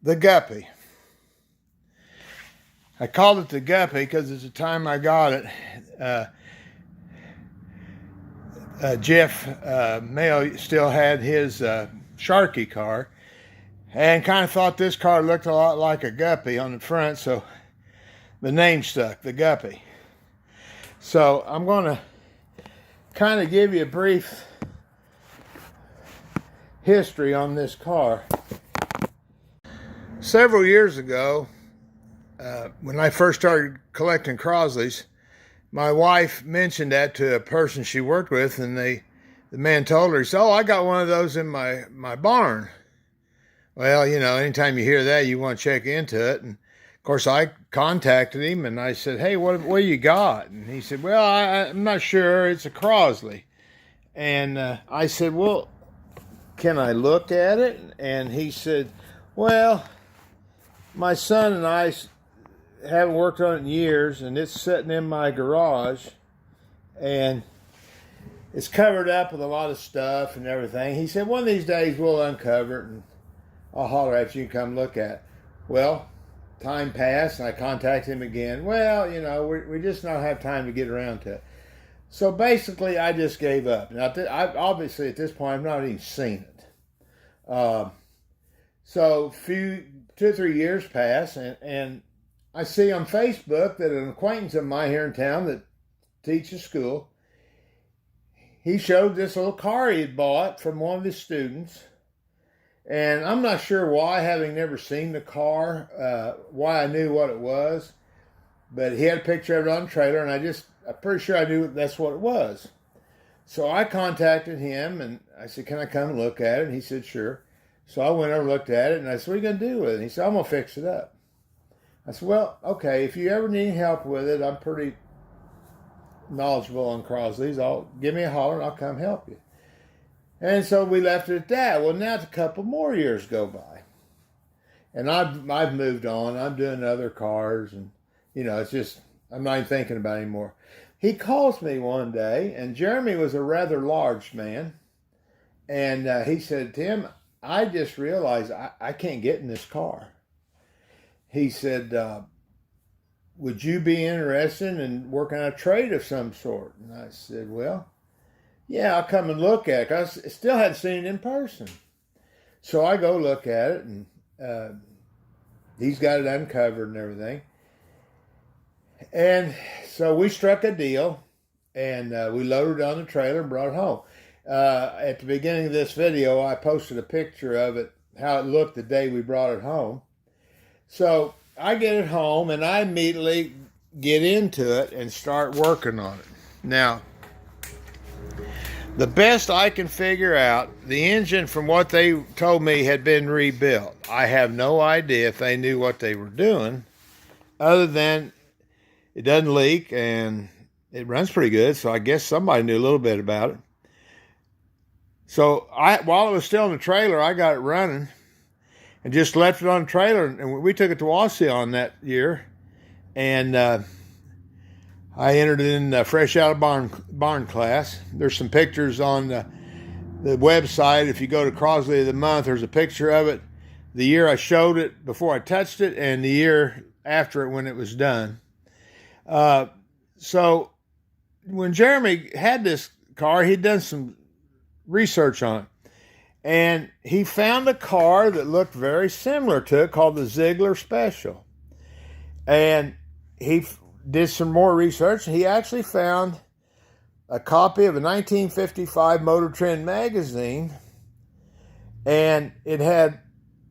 The Guppy. I called it the Guppy because at the time I got it, Jeff Mayo still had his Sharky car, and kind of thought this car looked a lot like a Guppy on the front, so the name stuck, the Guppy. So I'm going to kind of give you a brief history on this car. Several years ago, when I first started collecting Crosleys, my wife mentioned that to a person she worked with, and the man told her, he said, "Oh, I got one of those in my barn." Well, you know, anytime you hear that, you want to check into it. And of course, I contacted him and I said, "Hey, what you got?" And he said, "Well, I'm not sure. It's a Crosley." And I said, "Well, can I look at it?" And he said, "Well, my son and I haven't worked on it in years, and it's sitting in my garage, and it's covered up with a lot of stuff and everything." He said, "One of these days we'll uncover it, and I'll holler at you and come look at it." Well, time passed, and I contacted him again. "Well, you know, we just don't have time to get around to it." So basically, I just gave up. Now, obviously, at this point, I've not even seen it. So 2 or 3 years pass, and I see on Facebook that an acquaintance of mine here in town that teaches school, he showed this little car he had bought from one of his students. And I'm not sure why, having never seen the car, why I knew what it was. But he had a picture of it on the trailer, and I'm pretty sure I knew that's what it was. So I contacted him, and I said, "Can I come and look at it?" And he said, "Sure." So I went over and looked at it, and I said, "What are you going to do with it?" And he said, "I'm going to fix it up." I said, "Well, okay, if you ever need help with it, I'm pretty knowledgeable on Crosleys. Give me a holler, and I'll come help you." And so we left it at that. Well, now it's a couple more years go by, and I've moved on. I'm doing other cars, and you know, it's just I'm not even thinking about it anymore. He calls me one day, and Jeremy was a rather large man, and he said, "Tim, I just realized I can't get in this car." He said, "Would you be interested in working on a trade of some sort?" And I said, "Well, yeah, I'll come and look at it." 'Cause I still hadn't seen it in person. So I go look at it, and he's got it uncovered and everything. And so we struck a deal, and we loaded it on the trailer and brought it home. At the beginning of this video, I posted a picture of it, how it looked the day we brought it home. So I get it home, and I immediately get into it and start working on it. Now, the best I can figure out, the engine, from what they told me, had been rebuilt. I have no idea if they knew what they were doing, other than it doesn't leak and it runs pretty good, so I guess somebody knew a little bit about it. So while it was still in the trailer, I got it running and just left it on the trailer, and we took it to Wausau on that year, and I entered it in fresh out of barn class. There's some pictures on the website. If you go to Crosley of the Month, there's a picture of it, the year I showed it before I touched it, and the year after it when it was done. So when Jeremy had this car, he'd done some research on it, and he found a car that looked very similar to it called the Ziegler Special. And he did some more research, and he actually found a copy of a 1955 Motor Trend magazine, and it had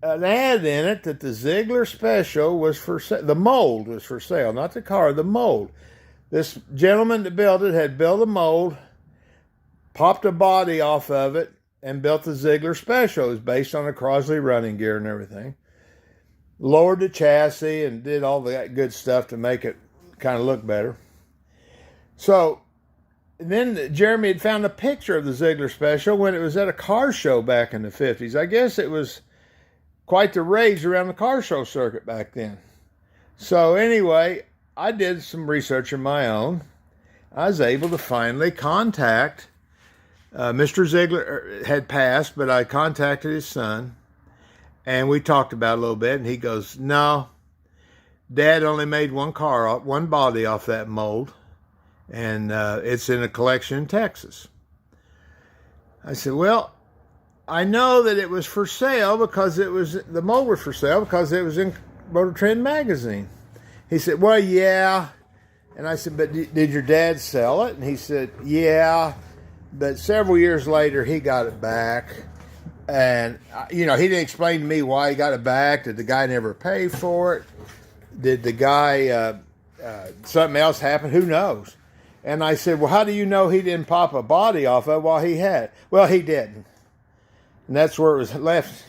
an ad in it that the Ziegler Special was for sale. The mold was for sale, not the car, the mold. This gentleman that built it had built a mold, popped a body off of it, and built the Ziegler Special. It was based on the Crosley running gear and everything. Lowered the chassis and did all that good stuff to make it kind of look better. So then Jeremy had found a picture of the Ziegler Special when it was at a car show back in the 50s. I guess it was quite the rage around the car show circuit back then. So anyway, I did some research of my own. I was able to finally contact Mr. Ziegler. Had passed, but I contacted his son, And we talked about it a little bit, and he goes, no, Dad only made one body off that mold, and it's in a collection in Texas. I said, well, I know that it was for sale because the mold was for sale because it was in Motor Trend magazine. He said, well, yeah. And I said, but did your dad sell it? And he said, yeah. But several years later, he got it back. And, he didn't explain to me why he got it back. Did the guy never pay for it? Did the guy, something else happen? Who knows? And I said, well, how do you know he didn't pop a body off of it while he had it? Well, he didn't. And that's where it was left.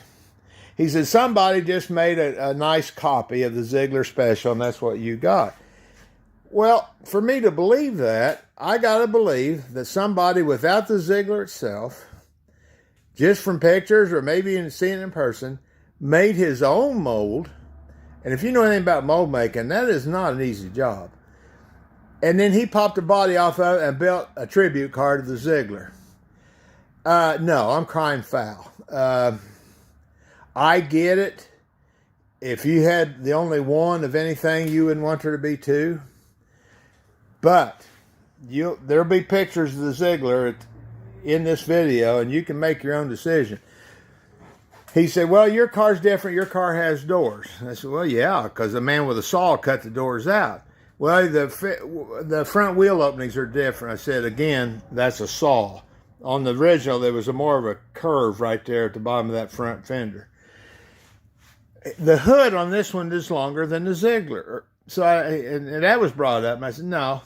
He said, somebody just made a nice copy of the Ziegler Special, and that's what you got. Well, for me to believe that, I got to believe that somebody without the Ziegler itself, just from pictures or maybe even seeing it in person, made his own mold. And if you know anything about mold making, that is not an easy job. And then he popped a body off of it and built a tribute car to the Ziegler. No, I'm crying foul. I get it. If you had the only one of anything, you wouldn't want there to be two. But there'll be pictures of the Ziegler in this video, and you can make your own decision. He said, well, your car's different. Your car has doors. And I said, well, yeah, because a man with a saw cut the doors out. Well, the front wheel openings are different. I said, again, that's a saw. On the original, there was more of a curve right there at the bottom of that front fender. The hood on this one is longer than the Ziegler. So and that was brought up, and I said, no.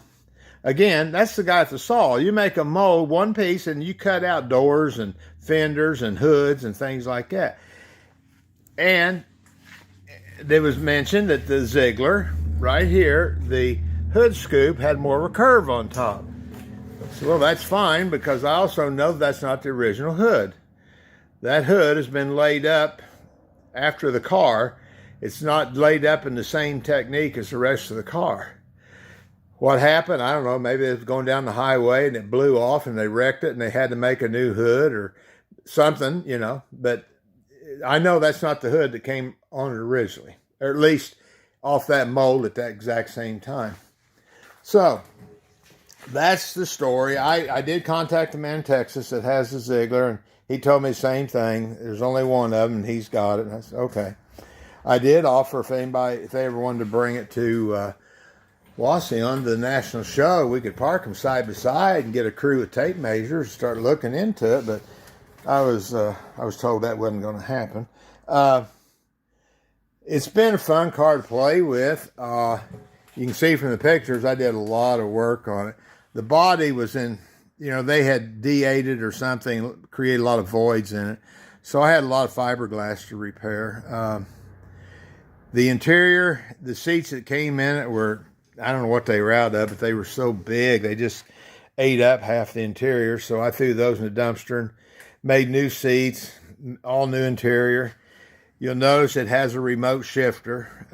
Again, that's the guy at the saw. You make a mold, one piece, and you cut out doors and fenders and hoods and things like that. And there was mentioned that the Ziegler, right here, the hood scoop had more of a curve on top. So, well, that's fine, because I also know that's not the original hood. That hood has been laid up after the car. It's not laid up in the same technique as the rest of the car. What happened? I don't know. Maybe it was going down the highway and it blew off and they wrecked it and they had to make a new hood or something, But I know that's not the hood that came on it originally, or at least off that mold at that exact same time. So that's the story. I did contact the man in Texas that has the Ziegler, and he told me the same thing. There's only one of them, and he's got it. And I said, okay. I did offer if they ever wanted to bring it to Wauseon, the national show, we could park them side by side and get a crew with tape measures and start looking into it. But I was told that wasn't going to happen. It's been a fun car to play with. You can see from the pictures, I did a lot of work on it. The body was in, they had de-8ed or something, created a lot of voids in it. So I had a lot of fiberglass to repair. The interior, the seats that came in it were, I don't know what they were out of, but they were so big, they just ate up half the interior. So I threw those in the dumpster and made new seats, all new interior. You'll notice it has a remote shifter,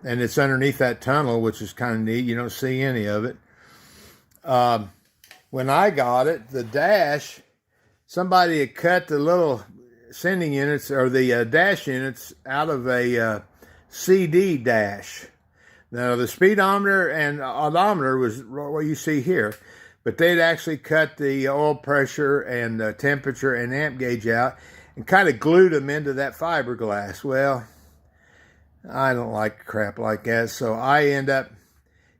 and it's underneath that tunnel, which is kind of neat. You don't see any of it. When I got it, the dash, somebody had cut the little sending units or the dash units out of a CD dash. Now, the speedometer and odometer was what you see here, but they'd actually cut the oil pressure and temperature and amp gauge out and kind of glued them into that fiberglass. Well, I don't like crap like that, so I end up,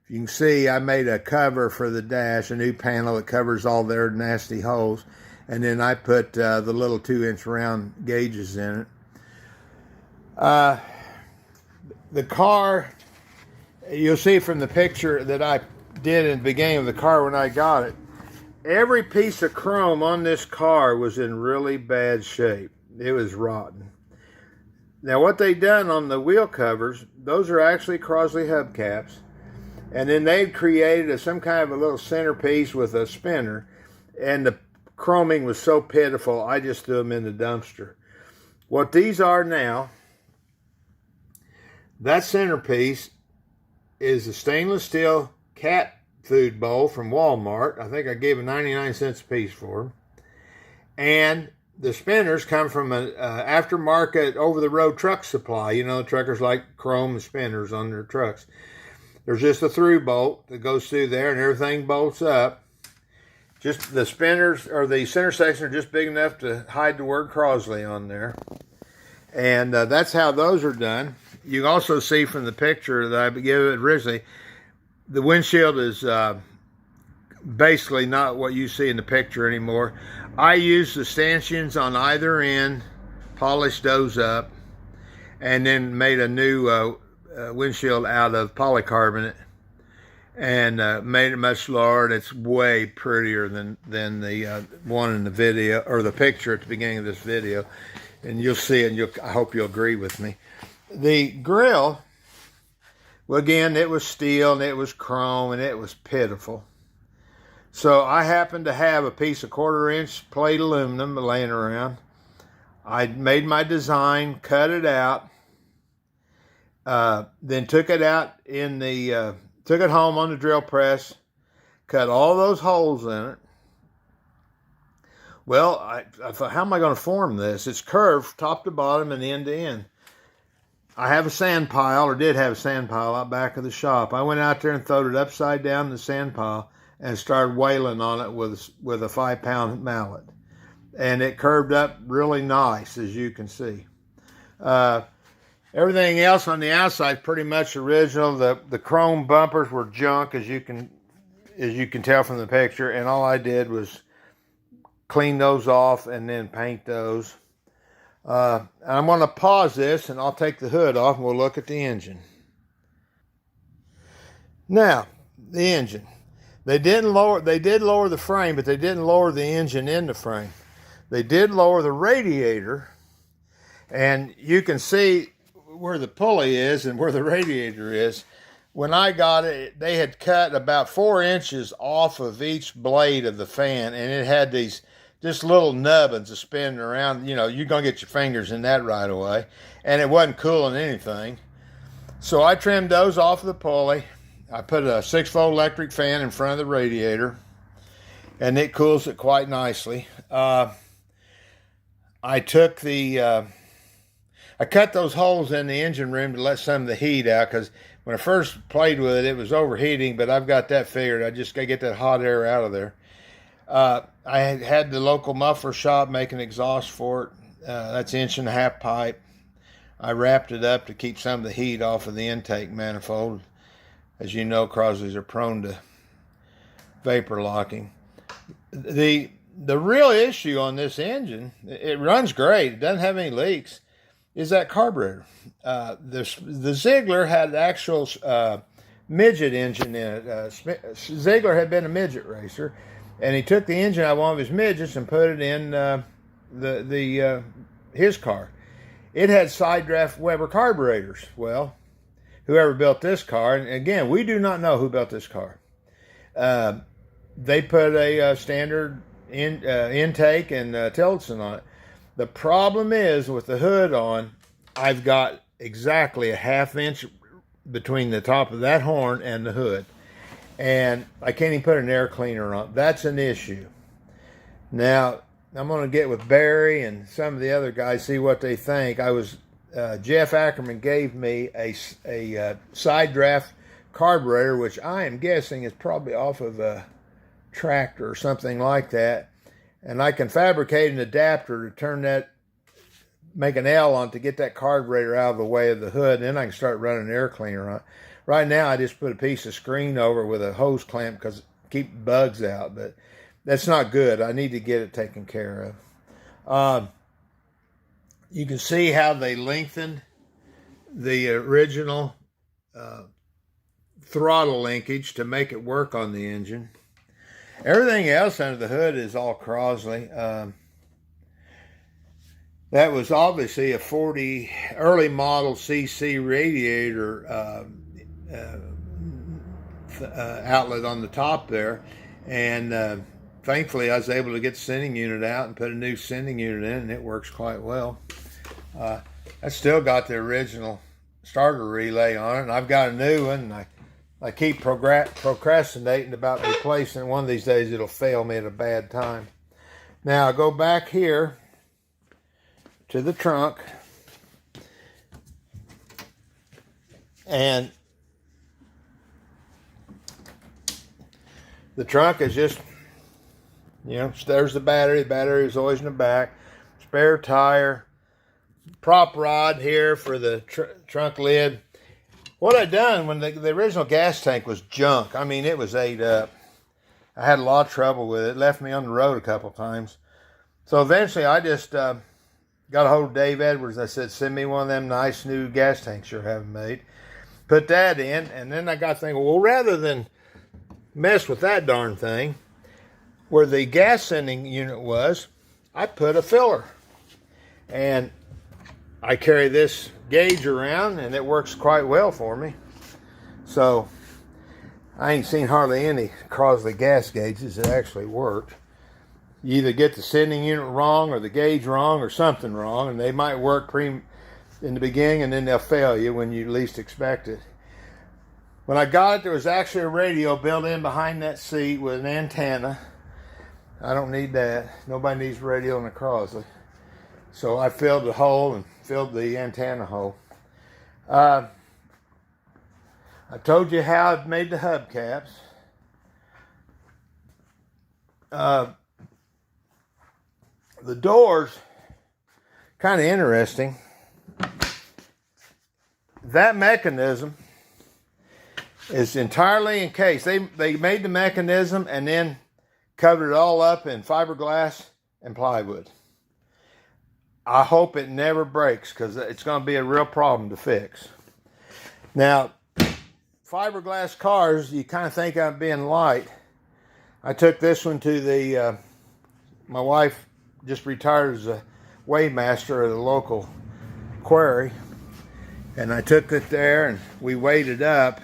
if you can see, I made a cover for the dash, a new panel that covers all their nasty holes, and then I put the little 2-inch round gauges in it. The car, you'll see from the picture that I did in the beginning of the car when I got it, every piece of chrome on this car was in really bad shape. It was rotten. Now, what they done on the wheel covers, those are actually Crosley hubcaps. And then they'd created some kind of a little centerpiece with a spinner. And the chroming was so pitiful, I just threw them in the dumpster. What these are now, that centerpiece is a stainless steel cat food bowl from Walmart. I think I gave it 99 cents a piece for them. And the spinners come from an aftermarket over-the-road truck supply. You know, truckers like chrome spinners on their trucks. There's just a through bolt that goes through there, and everything bolts up. Just the spinners, or the center section, are just big enough to hide the word Crosley on there. And that's how those are done. You can also see from the picture that I gave it originally, the windshield is basically not what you see in the picture anymore. I used the stanchions on either end, polished those up, and then made a new windshield out of polycarbonate, and made it much lower, and it's way prettier than the one in the video, or the picture at the beginning of this video. And you'll see it, and I hope you'll agree with me. The grill, well, again, it was steel, and it was chrome, and it was pitiful. So I happened to have a piece of 1/4-inch plate aluminum laying around. I made my design, cut it out, then took it out in the, took it home on the drill press, cut all those holes in it. Well, I thought, how am I going to form this? It's curved top to bottom and end to end. I have a sand pile, or did have a sand pile out back of the shop. I went out there and throwed it upside down in the sand pile and started wailing on it with a 5-pound mallet. And it curved up really nice, as you can see. Everything else on the outside pretty much original. The chrome bumpers were junk, as you can tell from the picture, and all I did was clean those off and then paint those. I'm going to pause this, and I'll take the hood off, and we'll look at the engine. Now, the engine. They did lower the frame, but they didn't lower the engine in the frame. They did lower the radiator, and you can see where the pulley is and where the radiator is. When I got it, they had cut about 4 inches off of each blade of the fan, and it had these just little nubbins of spinning around. You know, you're going to get your fingers in that right away, and it wasn't cooling anything. So I trimmed those off of the pulley. I put a 6-volt electric fan in front of the radiator, and it cools it quite nicely. I took I cut those holes in the engine room to let some of the heat out, because when I first played with it, it was overheating, but I've got that figured. I just got to get that hot air out of there. I had the local muffler shop make an exhaust for it. That's 1.5-inch pipe. I wrapped it up to keep some of the heat off of the intake manifold. As you know, Crosleys are prone to vapor locking. The real issue on this engine, it runs great, it doesn't have any leaks, is that carburetor. The Ziegler had actual midget engine in it. Ziegler had been a midget racer, and he took the engine out of one of his midgets and put it in his car. It had side draft Weber carburetors. Well, whoever built this car, and again, we do not know who built this car. They put a standard intake and Tillotson on it. The problem is, with the hood on, I've got exactly a 1/2 inch between the top of that horn and the hood. And I can't even put an air cleaner on. That's an issue. Now, I'm going to get with Barry and some of the other guys, see what they think. Jeff Ackerman gave me a side draft carburetor, which I am guessing is probably off of a tractor or something like that. And I can fabricate an adapter to turn that, make an L on to get that carburetor out of the way of the hood, and then I can start running an air cleaner on it. Right now, I just put a piece of screen over with a hose clamp because keep bugs out, but that's not good. I need to get it taken care of. You can see how they lengthened the original throttle linkage to make it work on the engine. Everything else under the hood is all Crosley. That was obviously a 40 early model CC radiator outlet on the top there, and thankfully I was able to get the sending unit out and put a new sending unit in, and it works quite well. I still got the original starter relay on it, and I've got a new one, and I keep procrastinating about replacing it. One of these days it'll fail me at a bad time. Now I go back here, to the trunk. And the trunk is just, you know, there's the battery. The battery is always in the back. Spare tire. Prop rod here for the trunk lid. What I done when the original gas tank was junk. I mean, it was ate up. I had a lot of trouble with it. It left me on the road a couple times. So eventually I just got a hold of Dave Edwards. I said, send me one of them nice new gas tanks you're having made. Put that in, and then I got thinking, well, rather than mess with that darn thing, where the gas sending unit was, I put a filler. And I carry this gauge around, and it works quite well for me. So I ain't seen hardly any Crosley gas gauges that actually worked. You either get the sending unit wrong or the gauge wrong or something wrong, and they might work in the beginning, and then they'll fail you when you least expect it. When I got it, there was actually a radio built in behind that seat with an antenna. I don't need that. Nobody needs radio in a Crosley. So I filled the hole and filled the antenna hole. I told you how I've made the hubcaps. The doors, kind of interesting. That mechanism is entirely encased. They made the mechanism and then covered it all up in fiberglass and plywood. I hope it never breaks because it's going to be a real problem to fix. Now, fiberglass cars, you kind of think I'm being light. I took this one to the, my wife just retired as a weighmaster at a local quarry. And I took it there and we weighed it up.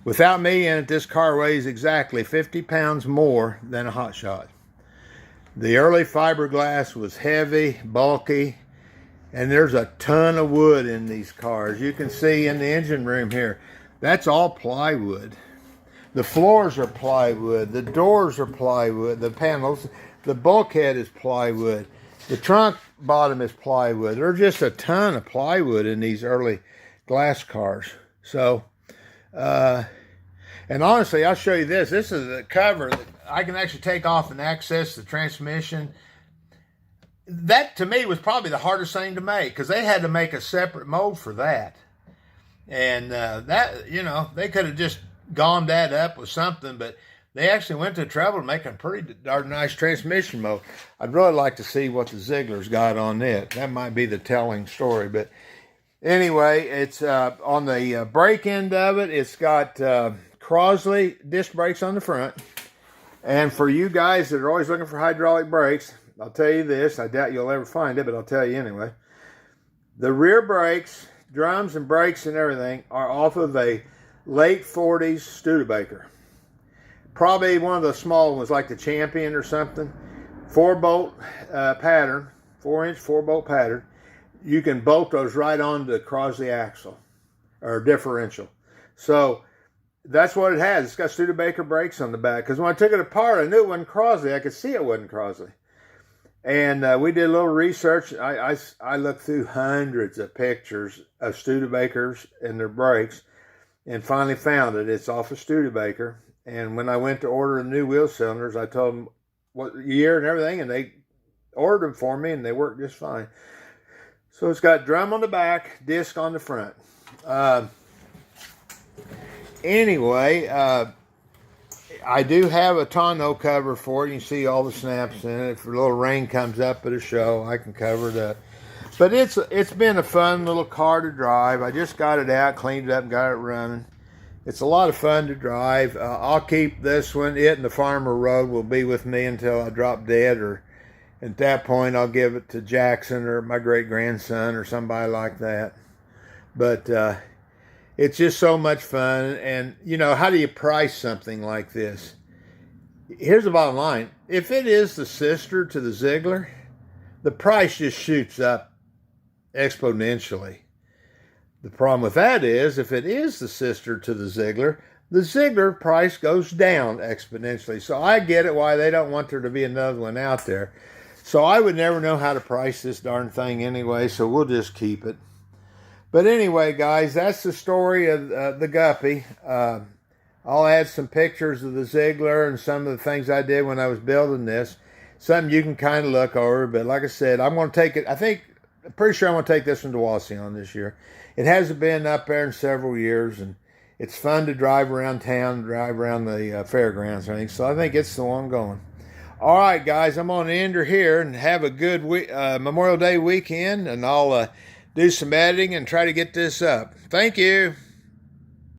Without me in it, this car weighs exactly 50 pounds more than a hot shot. The early fiberglass was heavy, bulky, and there's a ton of wood in these cars. You can see in the engine room here, that's all plywood. The floors are plywood, the doors are plywood, the panels, the bulkhead is plywood, the trunk bottom is plywood. There's just a ton of plywood in these early glass cars. So, and honestly, I'll show you this. This is a cover that I can actually take off and access the transmission. That, to me, was probably the hardest thing to make because they had to make a separate mold for that. And that, you know, they could have just gone that up with something, but they actually went to the trouble to make a pretty darn nice transmission mold. I'd really like to see what the Ziegler's got on it. That might be the telling story. But anyway, it's on the brake end of it, it's got Crosley disc brakes on the front. And for you guys that are always looking for hydraulic brakes, I'll tell you this. I doubt you'll ever find it, but I'll tell you anyway. The rear brakes, drums and brakes and everything are off of a late 40s Studebaker. Probably one of the small ones like the Champion or something. 4-bolt pattern, 4-inch 4-bolt pattern. You can bolt those right onto the Crosley axle or differential. So that's what it has. It's got Studebaker brakes on the back. Because when I took it apart, I knew it wasn't Crosley. I could see it wasn't Crosley. And we did a little research. I looked through hundreds of pictures of Studebakers and their brakes and finally found it. It's off of Studebaker. And when I went to order the new wheel cylinders, I told them what year and everything, and they ordered them for me, and they worked just fine. So it's got drum on the back, disc on the front. Anyway, I do have a tonneau cover for it. You can see all the snaps in it. If a little rain comes up at a show, I can cover it up. But it's been a fun little car to drive. I just got it out, cleaned it up, and got it running. It's a lot of fun to drive. I'll keep this one. It and the Farmer Road will be with me until I drop dead, or at that point I'll give it to Jackson or my great-grandson or somebody like that. But it's just so much fun. And, you know, how do you price something like this? Here's the bottom line. If it is the sister to the Ziegler, the price just shoots up exponentially. The problem with that is, if it is the sister to the Ziegler price goes down exponentially. So I get it why they don't want there to be another one out there. So I would never know how to price this darn thing anyway, so we'll just keep it. But anyway, guys, that's the story of the Guppy. I'll add some pictures of the Ziegler and some of the things I did when I was building this. Something you can kind of look over. But like I said, I'm going to take it. I'm pretty sure I'm going to take this one to Wasion this year. It hasn't been up there in several years, and it's fun to drive around town, drive around the fairgrounds, I think. So I think it's the one going. All right, guys, I'm going to end her here and have a good Memorial Day weekend, and I'll do some editing and try to get this up. Thank you.